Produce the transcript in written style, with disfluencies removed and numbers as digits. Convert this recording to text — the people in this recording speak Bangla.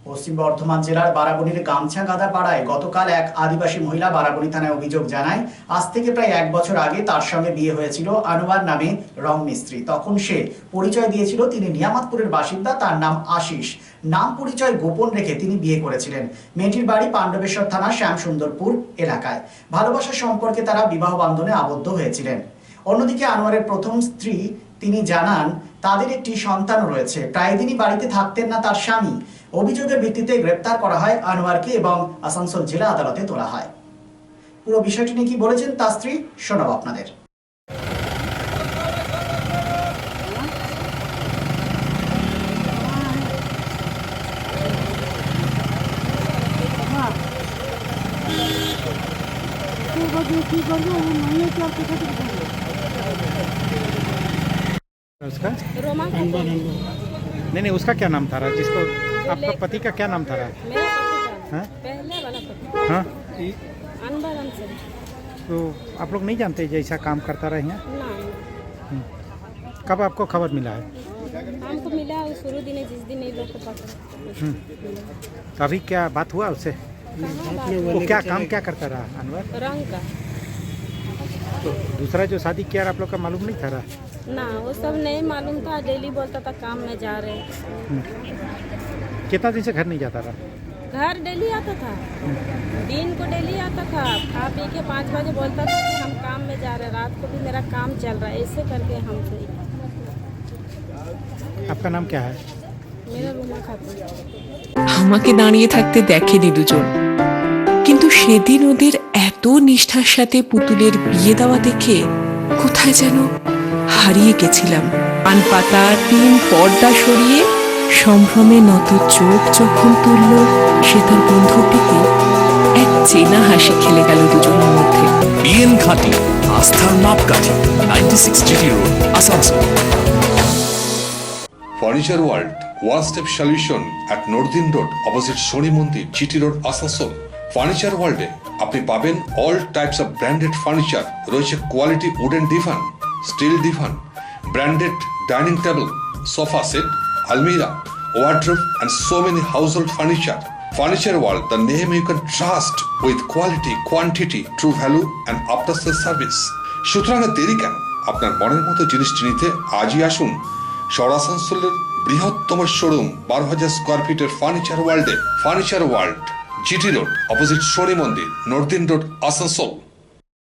পশ্চিম বর্ধমান জেলার বারাবণীর গামছা গাদা পাড়ায় গতকাল এক আদিবাসী মহিলা বারাবণী থানায় অভিযোগ জানায়, আজ থেকে প্রায় 1 বছর আগে তার সঙ্গে বিয়ে হয়েছিল আনোয়ার নামে রং মিস্ত্রি। তখন সে পরিচয় দিয়েছিল তিনি নিয়ামতপুরের বাসিন্দা, তার নাম আশিস। নাম পরিচয় গোপন রেখে তিনি বিয়ে করেছিলেন। মেয়েটির বাড়ি পাণ্ডবেশ্বর থানা শ্যামসুন্দরপুর এলাকায়। ভালোবাসার সম্পর্কে তারা বিবাহ বন্ধনে আবদ্ধ হয়েছিলেন। অন্যদিকে আনোয়ারের প্রথম স্ত্রী তিনি জানান তাদের একটি সন্তান রয়েছে। প্রায় দিনই বাড়িতে থাকতেন না তার স্বামী। অভিযোগের ভিত্তিতে গ্রেপ্তার করা হয় আনোয়ারকে এবং আসানসোল জেলা আদালতে তোলা হয়। পুরো বিষয়টি নিয়ে কি বলেছেন তার স্ত্রী শোনাবো আপনাদের। उसका रोमा नहीं उसका क्या नाम था जिसको आपका पति का क्या नाम था? मेरा पति का हाँ? पहले वाला पति हाँ, अनवर अंसरी। तो आप लोग नहीं जानते जैसा काम करता रहे हैं? ना कब आपको खबर मिला है? हमको मिला उस शुरू दिन जिस दिन ये लोग को पकड़ा। तो अभी क्या बात हुआ उससे? कहाँ बात वो क्या काम क्या करता रहा अनवर? रंग का तो दूसरा जो शादी किया आप लोग का मालूम नहीं था रहा? ना, वो सब नहीं मालूम था। डेली बोलता था काम में जा रहे हैं। कितना दिन से घर नहीं जाता रहा? घर डेली आता था, दिन को डेली आता था। खा पी के 5 बजे बोलता था कि हम काम में जा रहे हैं। रात को भी मेरा काम चल रहा है। ऐसे करके हमसे। आपका नाम क्या है? मेरा रूमा खातून। আমাকে দাঁড়িয়ে থাকতে দেখেনি দুজন, কিন্তু সেদিন ওদের এত নিষ্ঠার সাথে পুতুলের বিয়ে দেওয়া দেখে কোথায় যেন হারিয়ে গেছিলাম। পান পাতা টিন পর্দা সরিয়ে সম্ভ্রমে নত চোখ যখন তুলল, সে তার বন্ধুটিকে এক চেনা হাসি খেলে গেল দুজনের মধ্যে। বিএন ঘাটি, আস্থার মাপকাঠি, 96 GT road, Asansol. Furniture world one step solution at northern road opposite Shani Mandir, GT road, Asansol. Furniture ওয়ার্ল্ডে আপনি পাবেন all types of branded furniture. রয়েছে quality wooden divan, steel divan, branded dining table, sofa set, আলমিরা, wardrobe and so many household furniture. Furniture World, the name you can trust with quality, quantity, true value and after sales service. সুতরাং দেরি কেন? আপনার মনের মতো জিনিসটি নিতে আজই আসুন শহর আসানসোলের বৃহত্তম শোরুম 12,000 স্কোয়ার ফিটের ফার্নিচার ওয়ার্ল্ডে। Furniture world, GT road opposite Shani Mandir, northern road, Asansol.